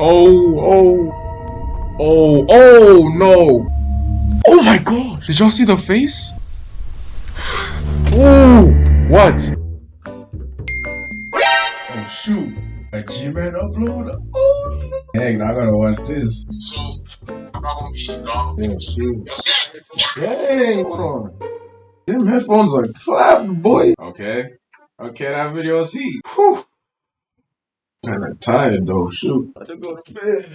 Oh, oh no. Oh my god. Did y'all see the face? Ooh, what? Oh shoot. A G-Man upload? Oh, dang, now I gotta watch this. So, I'm not gonna be long. Yeah, shoot. Dang, hold on. Them headphones are clapped, boy. Okay, that video is heat. Whew. Kinda tired though, shoot. I had to go to bed.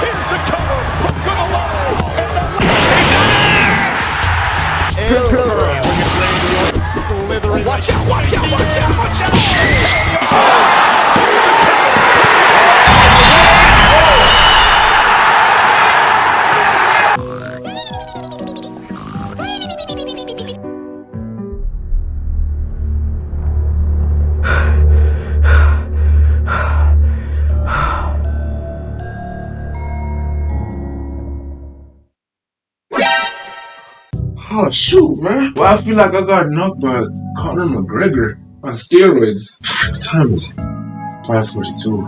Here's the cover. Look for the line. And slithering. Watch out, watch out, watch out, watch out. Oh shoot, man. Well, I feel like I got knocked by Conor McGregor on steroids. What time is it? 5:42.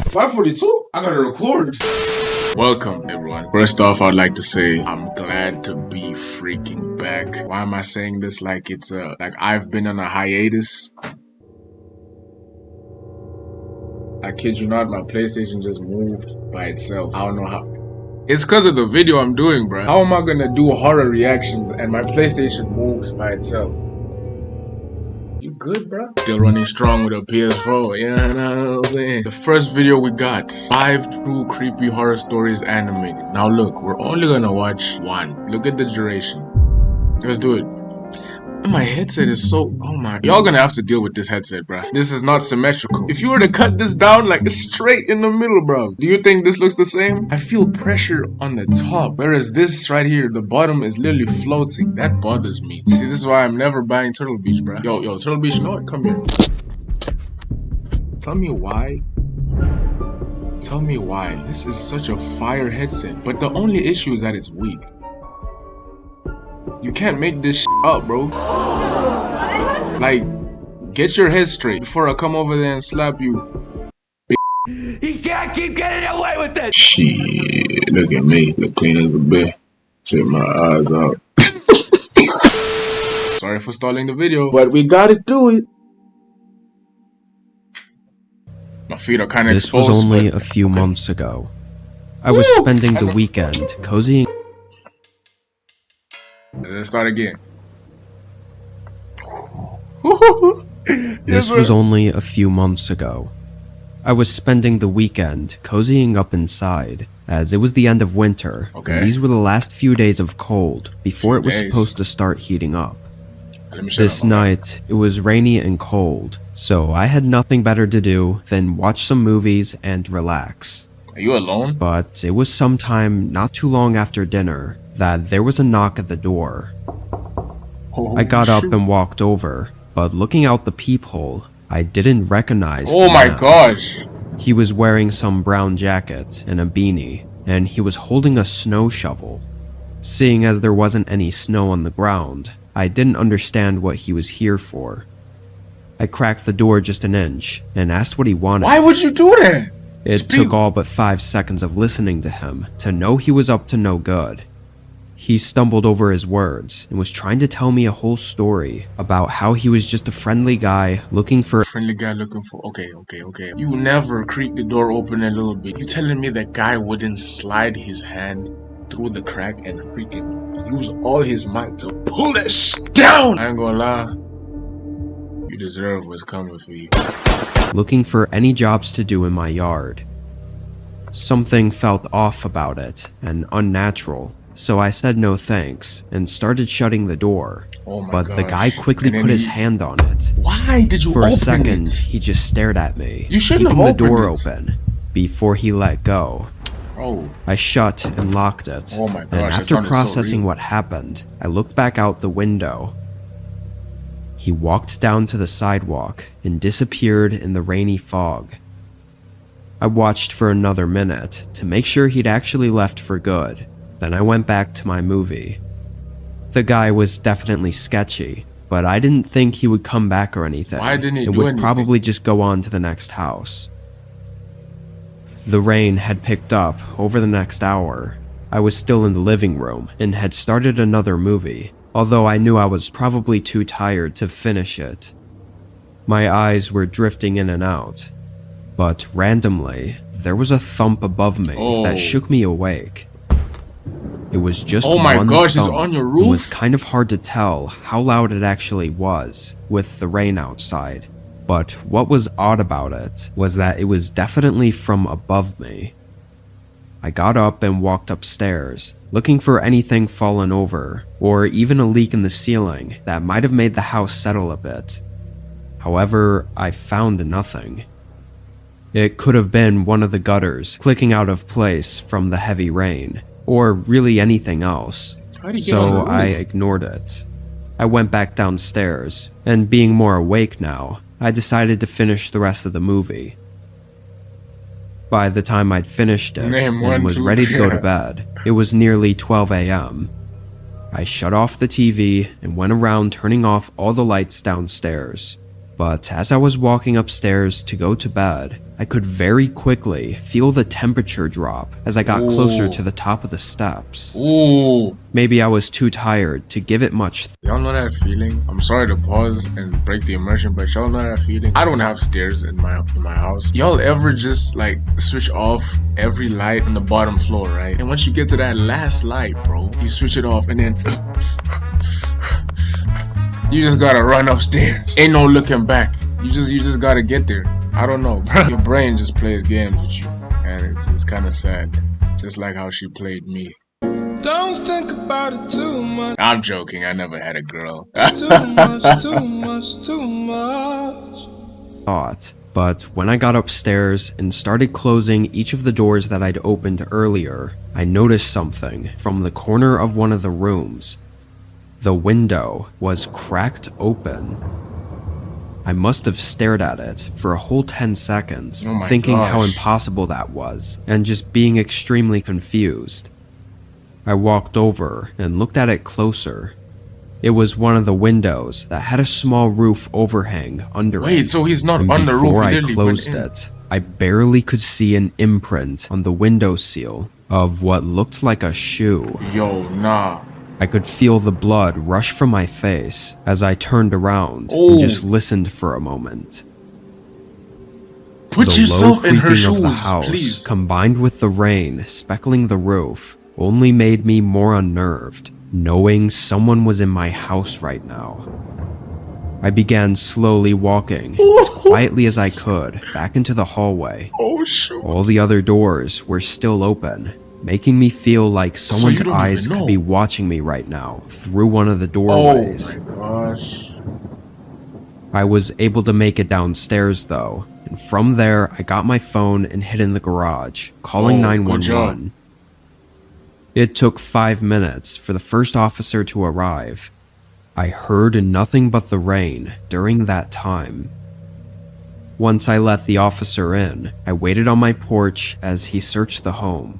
5:42? I gotta record. Welcome, everyone. First off, I'd like to say I'm glad to be freaking back. Why am I saying this like it's like I've been on a hiatus? I kid you not, my PlayStation just moved by itself. I don't know how. It's because of the video I'm doing, bro. How am I gonna do horror reactions and my PlayStation moves by itself? You good, bro? Still running strong with a PS4, you know what I'm saying? The first video we got, 5 true creepy horror stories animated. Now look, we're only gonna watch one. Look at the duration. Let's do it. My headset is so, oh my, y'all gonna have to deal with this headset, bro. This is not symmetrical. If you were to cut this down like straight in the middle, bro, do you think this looks the same? I feel pressure on the top, whereas this right here, the bottom is literally floating. That bothers me. See, this is why I'm never buying Turtle Beach, bro. Yo, Turtle Beach, you know what? Come here. Tell me why. Tell me why. This is such a fire headset, but the only issue is that it's weak. You can't make this shit up, bro. Like, get your head straight before I come over there and slap you. He can't keep getting away with it. Shit, look at me. Look clean as a bed. Check my eyes out. Sorry for stalling the video, but we gotta do it. My feet are kind of exposed. This was only a few months ago. I was spending the weekend cozying. Let's start again. This was only a few months ago. I was spending the weekend cozying up inside, as it was the end of winter, and these were the last few days of cold before it was supposed to start heating up. This night, it was rainy and cold, so I had nothing better to do than watch some movies and relax. Are you alone? But it was sometime not too long after dinner that there was a knock at the door. I got up and walked over, but looking out the peephole, I didn't recognize the man. Gosh! He was wearing some brown jacket and a beanie, and he was holding a snow shovel. Seeing as there wasn't any snow on the ground, I didn't understand what he was here for. I cracked the door just an inch and asked what he wanted. Why would you do that? It took all but 5 seconds of listening to him to know he was up to no good. He stumbled over his words and was trying to tell me a whole story about how he was just a friendly guy looking for— Okay. You never creak the door open a little bit. You telling me that guy wouldn't slide his hand through the crack and freaking use all his might to pull that shit down? I ain't gonna lie. You deserve what's coming for you. Looking for any jobs to do in my yard. Something felt off about it and unnatural. So I said no thanks and started shutting the door, but the guy quickly put his hand on it. Why did you open it? For a second, he just stared at me, you shouldn't keeping have the door opened it. open before he let go. Oh. I shut and locked it, Oh my gosh, and after processing what happened, I looked back out the window. He walked down to the sidewalk and disappeared in the rainy fog. I watched for another minute to make sure he'd actually left for good. Then I went back to my movie. The guy was definitely sketchy, but I didn't think he would come back or anything. Why didn't he It do would anything? probably just go on to the next house. The rain had picked up over the next hour. I was still in the living room and had started another movie, although I knew I was probably too tired to finish it. My eyes were drifting in and out, but randomly, there was a thump above me that shook me awake. It was just oh my one gosh, it's thump, on your and roof? It was kind of hard to tell how loud it actually was with the rain outside. But what was odd about it was that it was definitely from above me. I got up and walked upstairs, looking for anything fallen over, or even a leak in the ceiling that might have made the house settle a bit. However, I found nothing. It could have been one of the gutters clicking out of place from the heavy rain, or really anything else, so I ignored it. I went back downstairs, and being more awake now, I decided to finish the rest of the movie. By the time I'd finished it and was ready to go to bed, it was nearly 12 a.m. I shut off the TV and went around turning off all the lights downstairs. But as I was walking upstairs to go to bed, I could very quickly feel the temperature drop as I got closer to the top of the steps. Ooh. Maybe I was too tired to give it much. Y'all know that feeling? I'm sorry to pause and break the immersion, but y'all know that feeling? I don't have stairs in my house. Y'all ever just like switch off every light on the bottom floor, right? And once you get to that last light, bro, you switch it off and then you just gotta run upstairs. Ain't no looking back. You just gotta get there. I don't know, bro. Your brain just plays games with you, and it's kind of sad. Just like how she played me. Don't think about it too much. I'm joking. I never had a girl. Too much. Thought. But when I got upstairs and started closing each of the doors that I'd opened earlier, I noticed something from the corner of one of the rooms. The window was cracked open. I must have stared at it for a whole 10 seconds, thinking how impossible that was, and just being extremely confused. I walked over and looked at it closer. It was one of the windows that had a small roof overhang under it. Wait, so he's not And on the roof? before He I literally closed went in. it, I barely could see an imprint on the windowsill of what looked like a shoe. Yo, nah. I could feel the blood rush from my face as I turned around and just listened for a moment. Put The yourself low in her creaking of the shoes, house, please. combined with the rain speckling the roof, only made me more unnerved, knowing someone was in my house right now. I began slowly walking, as quietly as I could, back into the hallway. Oh, shoot. All the other doors were still open, making me feel like someone's eyes could be watching me right now through one of the doorways. Oh my gosh. I was able to make it downstairs though, and from there I got my phone and hid in the garage, calling 911. It took 5 minutes for the first officer to arrive. I heard nothing but the rain during that time. Once I let the officer in, I waited on my porch as he searched the home.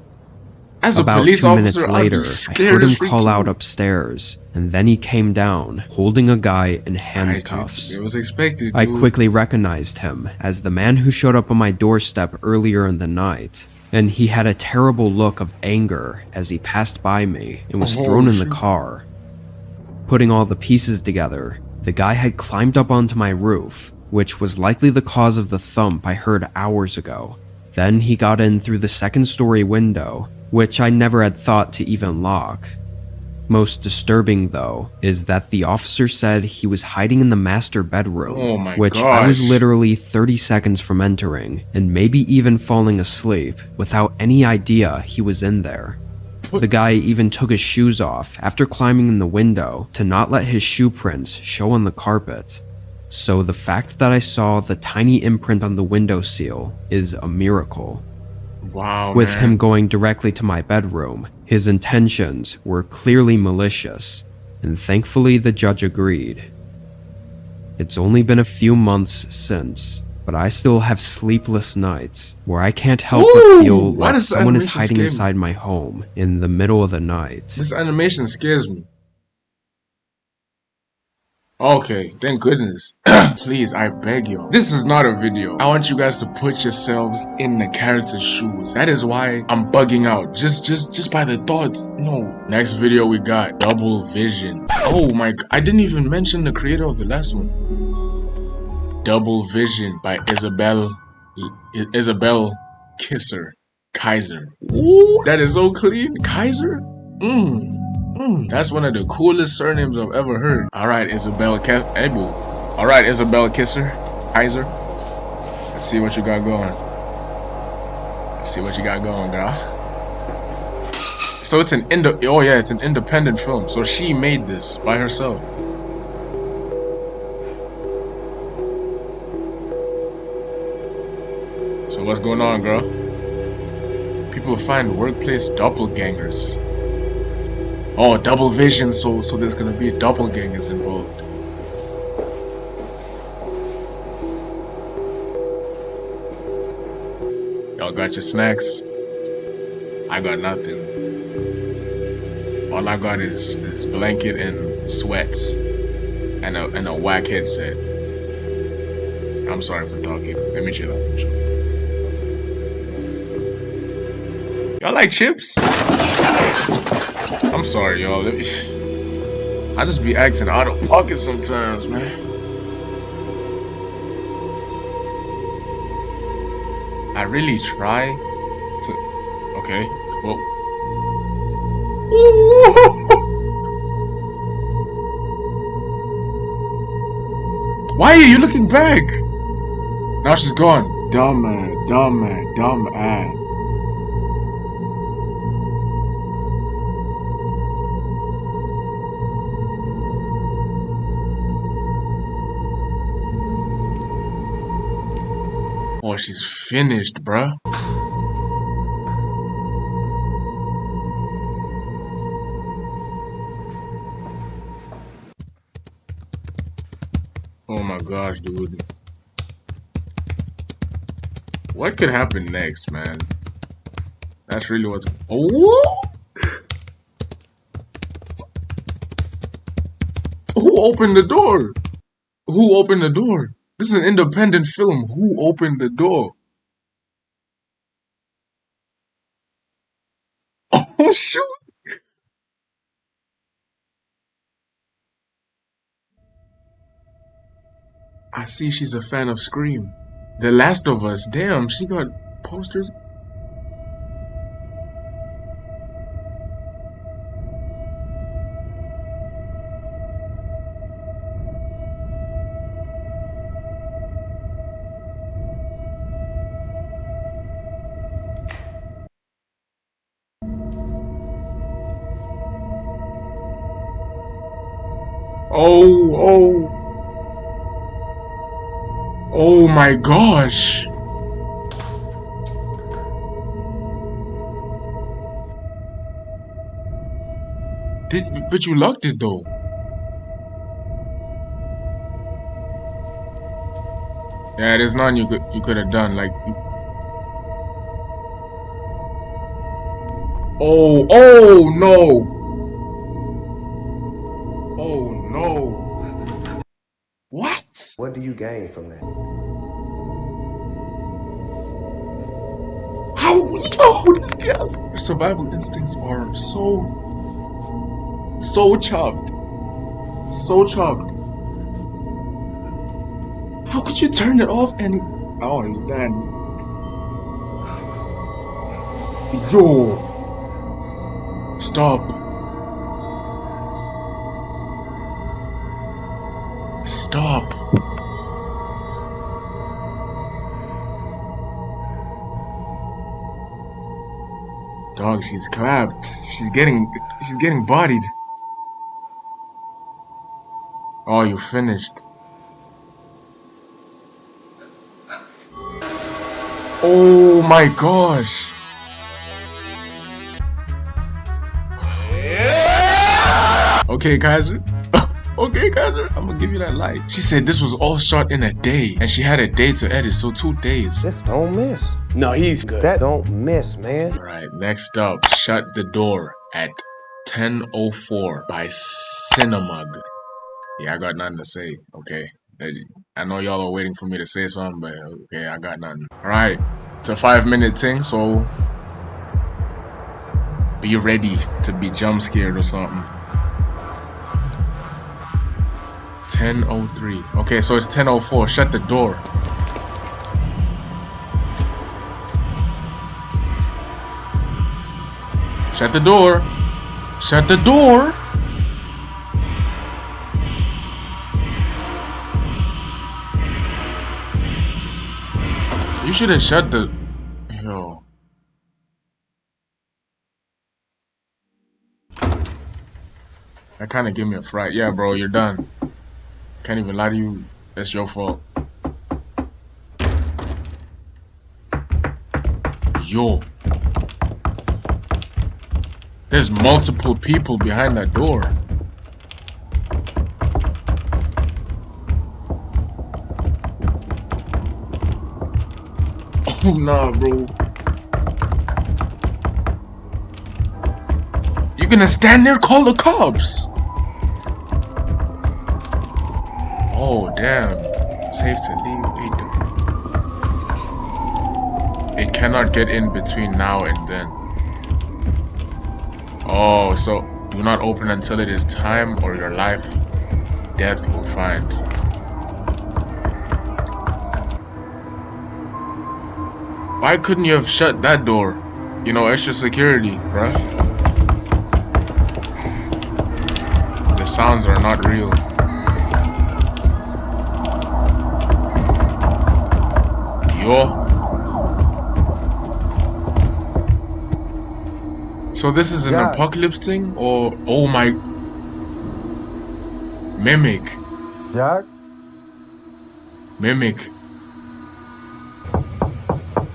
As a About police 2 minutes officer, later, I'd be I scared heard him as freak call too. out upstairs, and then he came down, holding a guy in handcuffs. It was expected, I dude. quickly recognized him as the man who showed up on my doorstep earlier in the night, and he had a terrible look of anger as he passed by me and was thrown in the car. Putting all the pieces together, the guy had climbed up onto my roof, which was likely the cause of the thump I heard hours ago. Then he got in through the second-story window, which I never had thought to even lock. Most disturbing, though, is that the officer said he was hiding in the master bedroom, which I was literally 30 seconds from entering, and maybe even falling asleep, without any idea he was in there. The guy even took his shoes off after climbing in the window to not let his shoe prints show on the carpet. So the fact that I saw the tiny imprint on the windowsill is a miracle. Wow, With man. him going directly to my bedroom, his intentions were clearly malicious, and thankfully the judge agreed. It's only been a few months since, but I still have sleepless nights where I can't help but feel like someone is hiding inside my home in the middle of the night. This animation scares me. Okay, thank goodness. Please, I beg you. This is not a video. I want you guys to put yourselves in the character's shoes. That is why I'm bugging out. Just by the thoughts. No. Next video we got Double Vision. Oh my god. I didn't even mention the creator of the last one. Double Vision by Isabel Kaiser. Ooh, that is so clean. Kaiser? That's one of the coolest surnames I've ever heard. Alright, Isabel Kaiser. Let's see what you got going. Girl. So it's an independent film. So she made this by herself. So what's going on, girl? People find workplace doppelgangers. Oh, double vision, so there's gonna be doppelgangers involved. Y'all got your snacks? I got nothing. All I got is blanket and sweats and a whack headset. I'm sorry for talking. Let me chill out. Y'all like chips? I'm sorry, y'all. I just be acting out of pocket sometimes, man. I really try to. Okay, well. Why are you looking back? Now she's gone. Dumb ass. Oh, she's finished, bruh. Oh my gosh, dude. What could happen next, man? That's really what's... Oh! Who opened the door? Who opened the door? This is an independent film. Who opened the door? Oh, shoot! I see she's a fan of Scream. The Last of Us. Damn, she got posters. Oh my gosh. But you locked it though. Yeah, there's none you could have done. Like, oh no. Oh no. What? What do you gain from that? How? No, this guy. Her survival instincts are so chopped. So chopped. How could you turn it off and... Oh, man. Yo. Stop. Stop. Dog, she's clapped. She's getting bodied. Oh, you finished. Oh my gosh. Okay, Kaiser. Okay, guys, I'm gonna give you that like. She said this was all shot in a day, and she had a day to edit, so 2 days. This don't miss. No, he's good. That don't miss, man. Alright, next up, Shut the Door at 10:04 by Cinemug. Yeah, I got nothing to say, okay? I know y'all are waiting for me to say something, but okay, I got nothing. Alright, it's a 5-minute thing, so be ready to be jump scared or something. 10:03. Okay, so it's 10:04. Shut the door. Shut the door. Shut the door. You should have shut the... Yo. That kind of gave me a fright. Yeah, bro, you're done. Can't even lie to you. That's your fault. Yo. There's multiple people behind that door. Oh, nah, bro. You gonna stand there? Call the cops. Oh, damn. Safe to leave. It cannot get in between now and then. Oh, so do not open until it is time or your life death will find. Why couldn't you have shut that door? You know, extra security, bruh. The sounds are not real. Yo. So this is an apocalypse thing? Or... Oh my... Mimic. Jack? Mimic.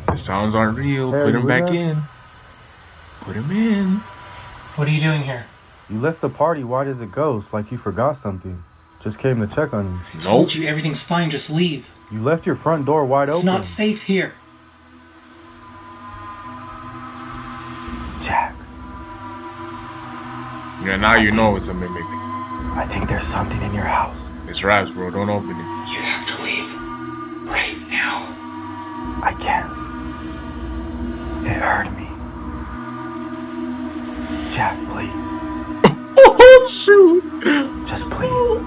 The sounds aren't real. Hey, Put him back there? in. Put him in. What are you doing here? You left the party white as a ghost, like you forgot something. Just came to check on you. I told you everything's fine, just leave. You left your front door wide It's open. not safe here. Jack, Yeah, now you know it's a mimic. I think there's something in your house. It's Raps, bro. Don't open it. You have to leave. Right now. I can't. It hurt me. Jack, please. Oh, shoot. Just please.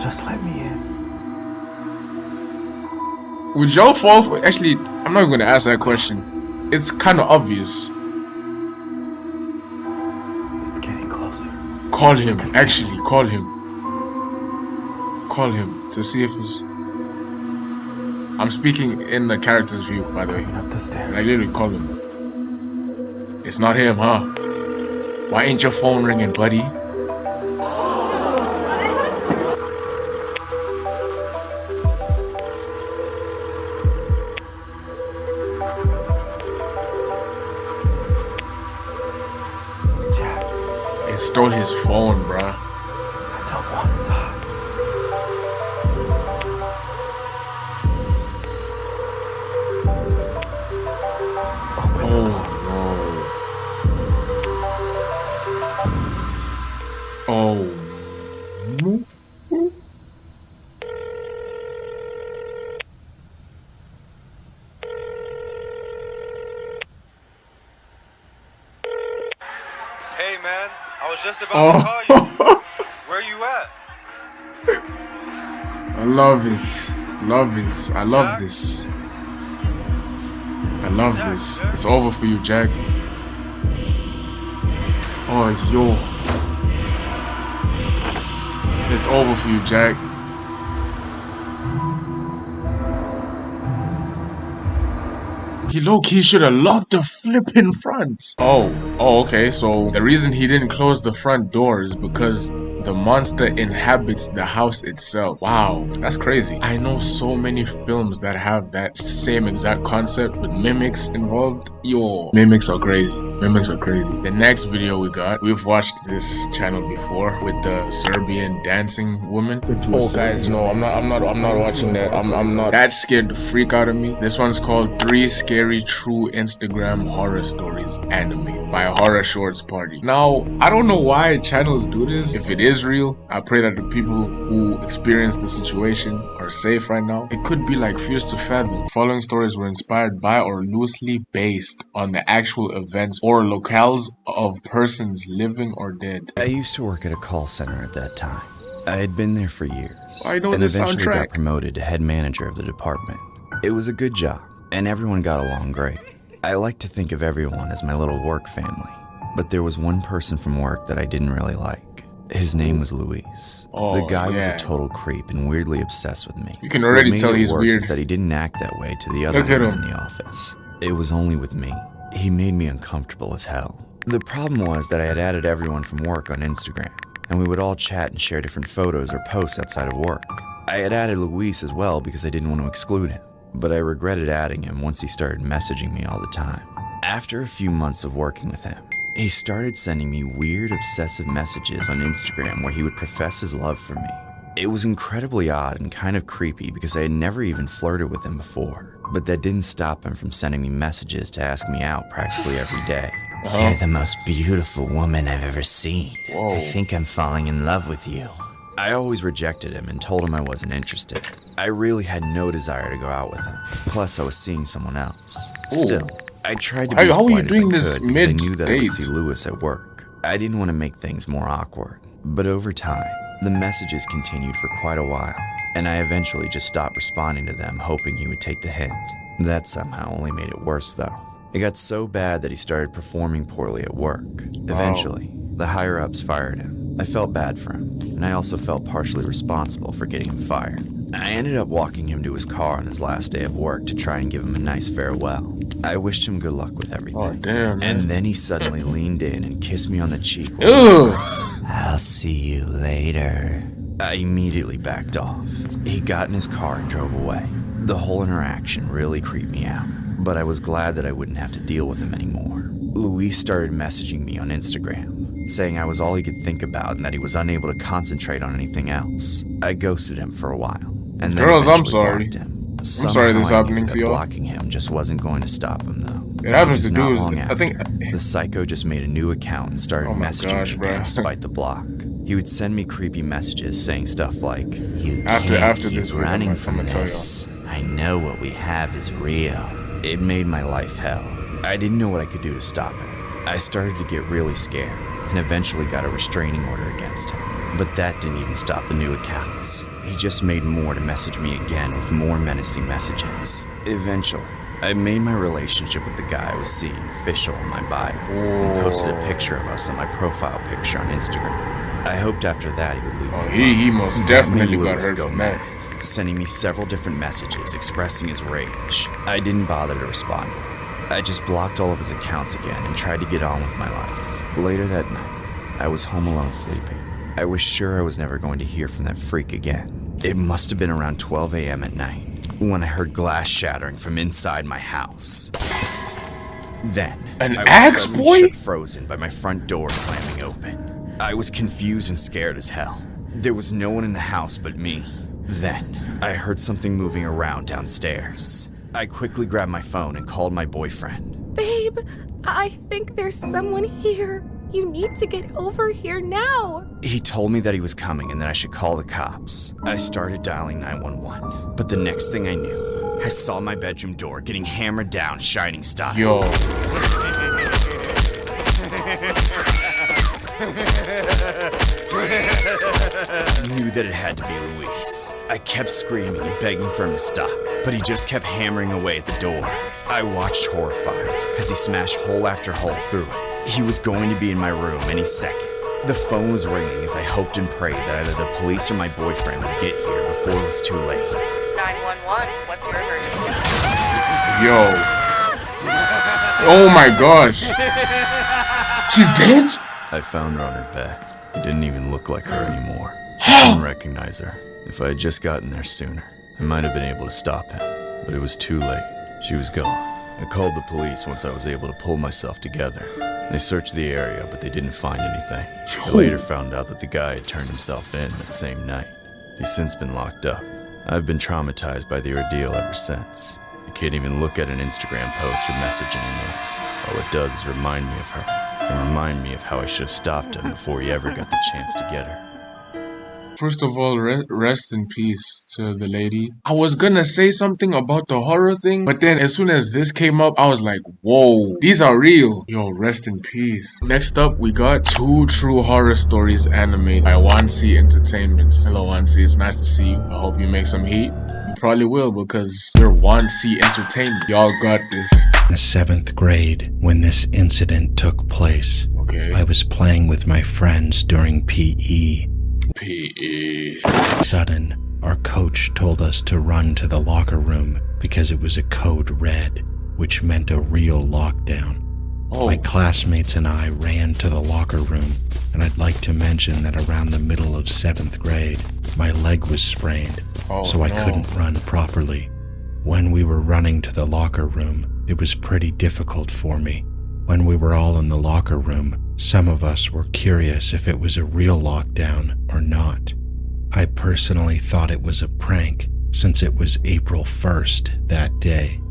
Just let me in. Would y'all fall for... Actually, I'm not going to ask that question. It's kind of obvious. It's getting closer. Call him. Actually, call him. Call him to see if he's... I'm speaking in the character's view, by the way. Up the stairs. I literally call him. It's not him, huh? Why ain't your phone ringing, buddy? Jack, It stole his phone, bruh. I don't want to die. Open the door. Oh no. Hey man, I was just about to call you. Where you at? I love it. Love it. I love this. I love this. It's over for you, Jack. Oh, yo. It's over for you, Jack. He low-key should have locked the flipping front. Oh, okay. So the reason he didn't close the front door is because the monster inhabits the house itself. Wow, that's crazy. I know so many films that have that same exact concept with mimics involved. Yo, mimics are crazy. Women's are crazy. The next video we've watched this channel before with the Serbian dancing woman. Oh guys, no, I'm not watching that. I'm not that scared to freak out of me. This one's called 3 Scary True Instagram Horror Stories Anime by Horror Shorts Party. Now, I don't know why channels do this. If it is real, I pray that the people who experience the situation are safe right now. It could be like Fierce to Fathom. Following stories were inspired by or loosely based on the actual events or locales of persons living or dead. I used to work at a call center at that time. I had been there for years. I know and this eventually soundtrack. got promoted to head manager of the department. It was a good job, and everyone got along great. I like to think of everyone as my little work family, but there was one person from work that I didn't really like. His name was Luis. Oh, the guy was yeah. a total creep and weirdly obsessed with me. You can already tell he's weird. weird. Is that he didn't act that way to the other Look at women him. in the office. It was only with me. He made me uncomfortable as hell. The problem was that I had added everyone from work on Instagram, and we would all chat and share different photos or posts outside of work. I had added Luis as well because I didn't want to exclude him, but I regretted adding him once he started messaging me all the time. After a few months of working with him, he started sending me weird, obsessive messages on Instagram where he would profess his love for me. It was incredibly odd and kind of creepy because I had never even flirted with him before, but that didn't stop him from sending me messages to ask me out practically every day. You're the most beautiful woman I've ever seen. Whoa. I think I'm falling in love with you. I always rejected him and told him I wasn't interested. I really had no desire to go out with him. Plus, I was seeing someone else. Ooh. Still, I tried to be as How are you polite as I doing this could because I knew that I would mid-dates? see Lewis at work. I didn't want to make things more awkward. But over time, the messages continued for quite a while, and I eventually just stopped responding to them, hoping he would take the hint. That somehow only made it worse, though. It got so bad that he started performing poorly at work. Eventually, the higher-ups fired him. I felt bad for him, and I also felt partially responsible for getting him fired. I ended up walking him to his car on his last day of work to try and give him a nice farewell. I wished him good luck with everything. Oh, damn, man. And then he suddenly leaned in and kissed me on the cheek. Ugh. I'll see you later. I immediately backed off. He got in his car and drove away. The whole interaction really creeped me out, but I was glad that I wouldn't have to deal with him anymore. Luis started messaging me on Instagram, saying I was all he could think about and that he was unable to concentrate on anything else. I ghosted him for a while, and then Girls, I'm eventually sorry. blocked him. I'm sorry this Somehow I happening knew to that y'all. blocking him just wasn't going to stop him, though. It happens Because to not dudes. long I think. after, the psycho just made a new account and started Oh my messaging gosh, me bro. again despite the block. He would send me creepy messages saying stuff like, "You After can't keep this video, running I'm from gonna tell this. I know what we have is real." It made my life hell. I didn't know what I could do to stop it. I started to get really scared and eventually got a restraining order against him. But that didn't even stop the new accounts. He just made more to message me again with more menacing messages. Eventually, I made my relationship with the guy I was seeing official in my bio and posted a picture of us on my profile picture on Instagram. I hoped after that he would leave Oh, me alone. he most That definitely made got Lewis hurt go from mad, that. sending me several different messages expressing his rage. I didn't bother to respond to him. I just blocked all of his accounts again and tried to get on with my life. Later that night, I was home alone sleeping. I was sure I was never going to hear from that freak again. It must have been around 12 a.m. at night when I heard glass shattering from inside my house. Then, An I was axe, suddenly boy? shut frozen by my front door slamming open. I was confused and scared as hell. There was no one in the house but me. Then, I heard something moving around downstairs. I quickly grabbed my phone and called my boyfriend. Babe, I think there's someone here. You need to get over here now. He told me that he was coming and that I should call the cops. I started dialing 911, but the next thing I knew, I saw my bedroom door getting hammered down Shining style. Yo. I knew that it had to be Luis. I kept screaming and begging for him to stop, but he just kept hammering away at the door. I watched horrified as he smashed hole after hole through it. He was going to be in my room any second. The phone was ringing as I hoped and prayed that either the police or my boyfriend would get here before it was too late. 911, what's your emergency? Yo. Oh my gosh. She's dead? I found her on her bed. It didn't even look like her anymore. I didn't recognize her. If I had just gotten there sooner, I might have been able to stop him. But it was too late. She was gone. I called the police once I was able to pull myself together. They searched the area, but they didn't find anything. They later found out that the guy had turned himself in that same night. He's since been locked up. I've been traumatized by the ordeal ever since. I can't even look at an Instagram post or message anymore. All it does is remind me of her, and remind me of how I should have stopped him before he ever got the chance to get her. First of all, rest in peace to the lady. I was gonna say something about the horror thing, but then as soon as this came up, I was like, whoa, these are real. Yo, rest in peace. Next up, we got 2 True Horror Stories animated by 1C Entertainment. Hello, 1C, it's nice to see you. I hope you make some heat. You probably will because you're 1C Entertainment. Y'all got this. The 7th grade, when this incident took place, I was playing with my friends during PE. Sudden, our coach told us to run to the locker room because it was a code red, which meant a real lockdown. My classmates and I ran to the locker room, and I'd like to mention that around the middle of 7th grade, my leg was sprained, so I couldn't run properly. When we were running to the locker room, it was pretty difficult for me. When we were all in the locker room, some of us were curious if it was a real lockdown or not. I personally thought it was a prank since it was April 1st that day.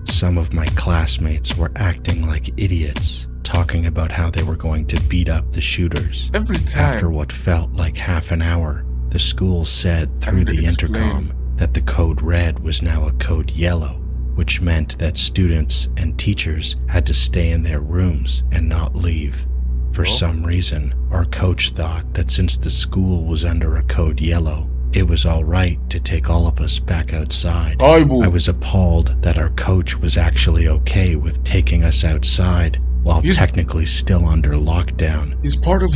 Some of my classmates were acting like idiots, talking about how they were going to beat up the shooters. Every time. After what felt like half an hour, the school said through the intercom that the code red was now a code yellow, which meant that students and teachers had to stay in their rooms and not leave. For some reason, our coach thought that since the school was under a code yellow, it was all right to take all of us back outside. I was appalled that our coach was actually okay with taking us outside while technically still under lockdown.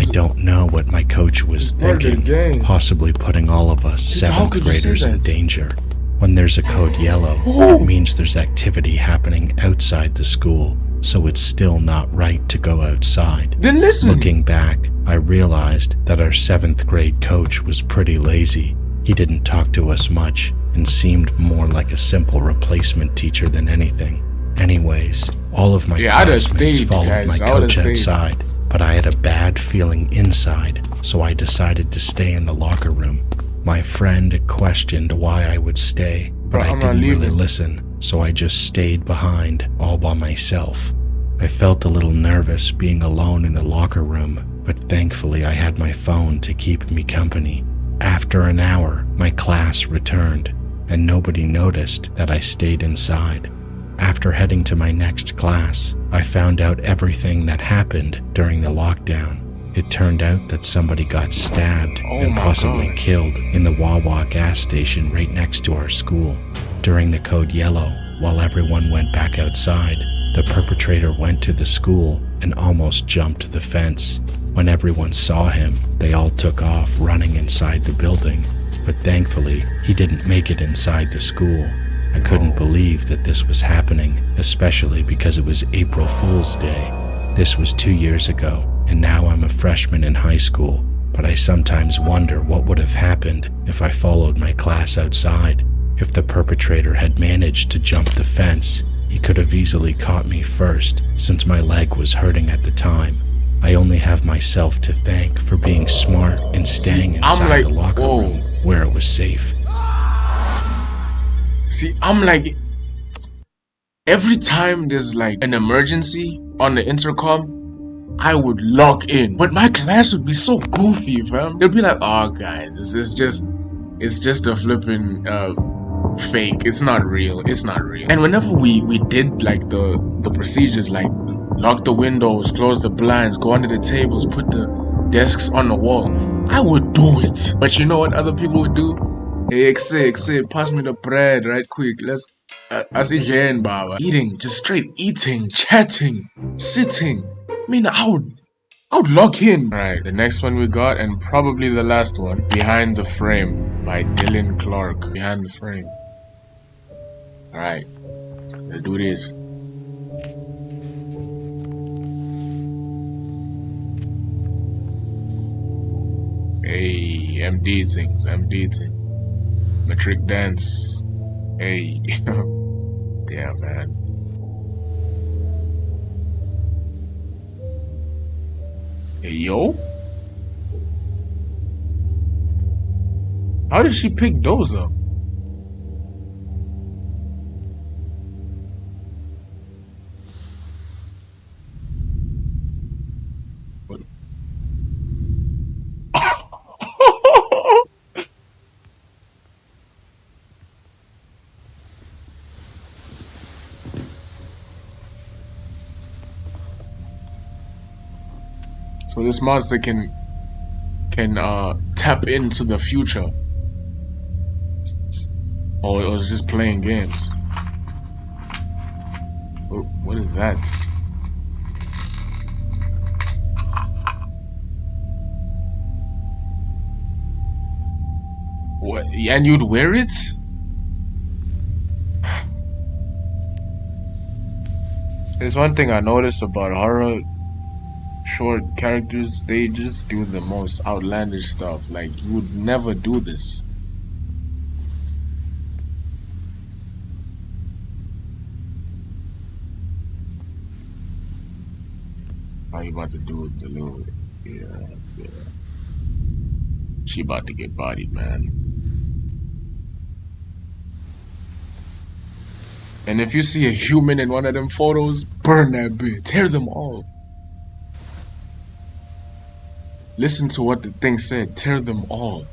I don't know what my coach was thinking, possibly putting all of us 7th graders in danger. When there's a code yellow, it means there's activity happening outside the school, so it's still not right to go outside. Then listen. Looking back, I realized that our 7th grade coach was pretty lazy. He didn't talk to us much and seemed more like a simple replacement teacher than anything. Anyways, all of my classmates followed my coach outside, but I had a bad feeling inside, so I decided to stay in the locker room. My friend questioned why I would stay, but I didn't really listen, so I just stayed behind all by myself. I felt a little nervous being alone in the locker room, but thankfully I had my phone to keep me company. After an hour, my class returned, and nobody noticed that I stayed inside. After heading to my next class, I found out everything that happened during the lockdown. It turned out that somebody got stabbed and possibly killed in the Wawa gas station right next to our school. During the code yellow, while everyone went back outside, the perpetrator went to the school and almost jumped the fence. When everyone saw him, they all took off running inside the building, but thankfully, he didn't make it inside the school. I couldn't believe that this was happening, especially because it was April Fool's Day. This was 2 years ago, and now I'm a freshman in high school, but I sometimes wonder what would have happened if I followed my class outside. If the perpetrator had managed to jump the fence, he could have easily caught me first, since my leg was hurting at the time. I only have myself to thank for being smart and staying inside the locker room where it was safe. See, I'm like, every time there's like an emergency on the intercom, I would lock in, but my class would be so goofy, fam. They'd be like, "Oh, guys, it's just a flipping fake. It's not real. It's not real." And whenever we did like the procedures, like lock the windows, close the blinds, go under the tables, put the desks on the wall, I would do it. But you know what other people would do? Hey, Xe, pass me the bread right quick. Let's as Baba. Eating, just straight eating, chatting, sitting. I mean, I would log in. Alright, the next one we got, and probably the last one, Behind the Frame by Dylan Clark. Behind the Frame. Alright, let's do this. Hey, MD things. Metric dance. Hey. Damn, man. Hey, yo? How did she pick those up? What? So this monster can tap into the future. Or it was just playing games. What is that? What? And you'd wear it? There's one thing I noticed about horror short characters, they just do the most outlandish stuff. Like, you would never do this. How you about to do it, the little... Yeah. She about to get bodied, man. And if you see a human in one of them photos, burn that bitch. Tear them all. Listen to what the thing said. Tear them all.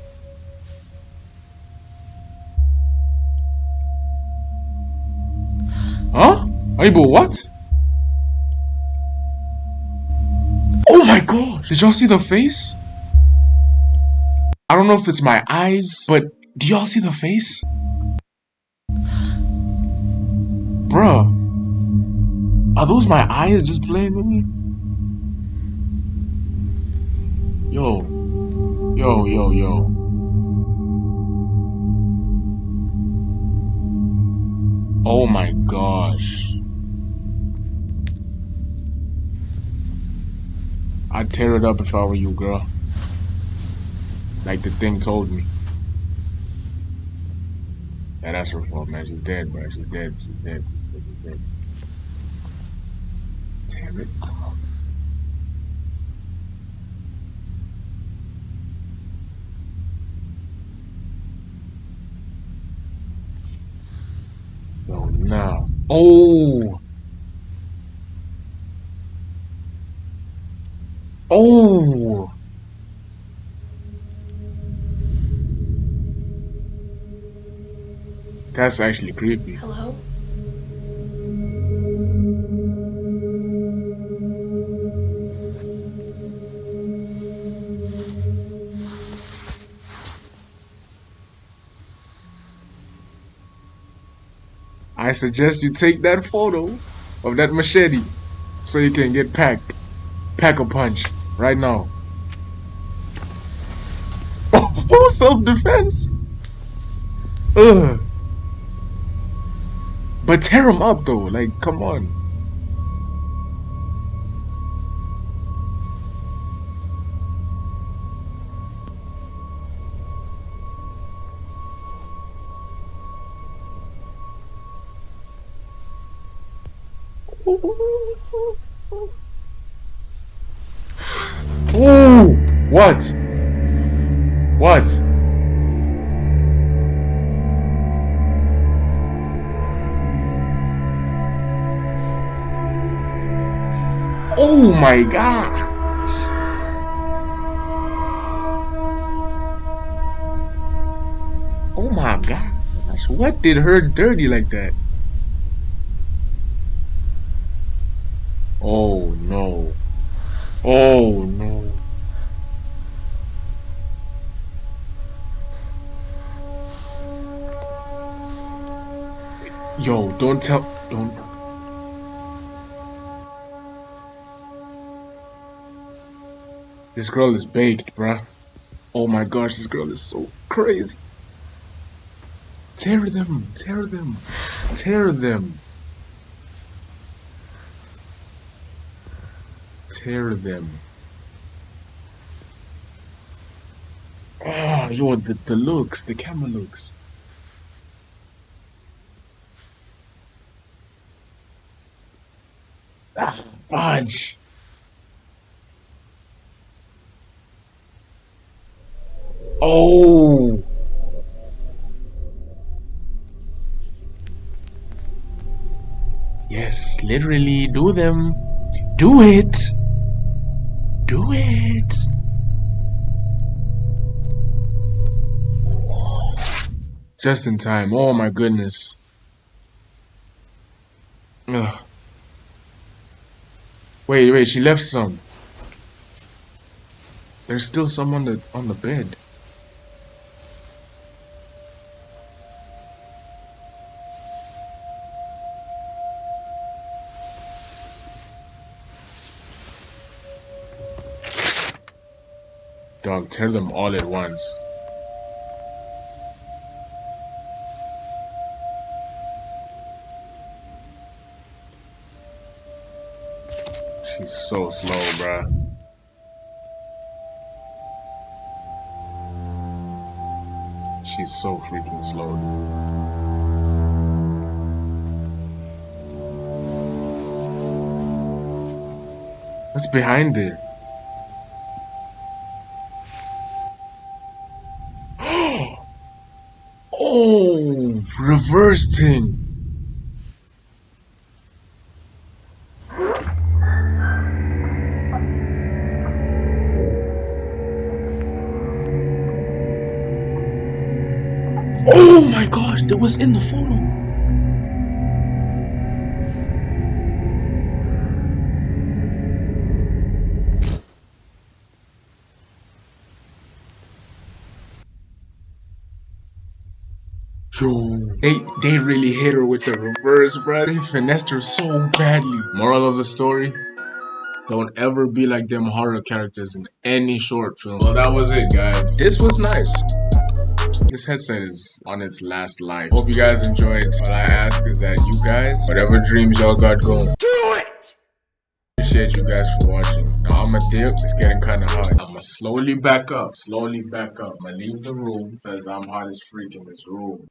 Huh? Aibo, what? Oh my god! Did y'all see the face? I don't know if it's my eyes, but do y'all see the face? Bruh. Are those my eyes just playing with me? Yo. Yo. Oh my gosh. I'd tear it up if I were you, girl. Like the thing told me. Yeah, that's her fault, man. She's dead, bro. She's dead. Damn it. Oh, no. Oh! Oh! That's actually creepy. Hello? I suggest you take that photo of that machete so you can get packed. Pack a punch right now. Oh, self-defense? Ugh. But tear him up though, like, come on. Ooh! What? What? Oh my god! Oh my gosh, what did her dirty like that? Oh no. Oh no. Yo, don't. This girl is baked, bruh. Oh my gosh, this girl is so crazy. Tear them. Tear them. Tear them. Tear them. Oh, yo, the looks, the camera looks. Ah, fudge. Oh. Yes, literally do them. Do it. Do it. Just in time. Oh my goodness. Ugh. Wait, she left some. There's still some on the bed. Dog, tear them all at once. She's so slow, bruh. She's so freaking slow. What's behind there? Oh, reversing. Oh my gosh, that was in the photo. Yo, they really hit her with the reverse, bro. They finessed her so badly. Moral of the story: don't ever be like them horror characters in any short film. Well, that was it, guys. This was nice. This headset is on its last life. Hope you guys enjoyed. All I ask is that you guys, whatever dreams y'all got going, do it! Appreciate you guys for watching. Now I'ma dip. It's getting kind of hot. I'ma slowly back up. I'ma leave the room because I'm hot as freak in this room.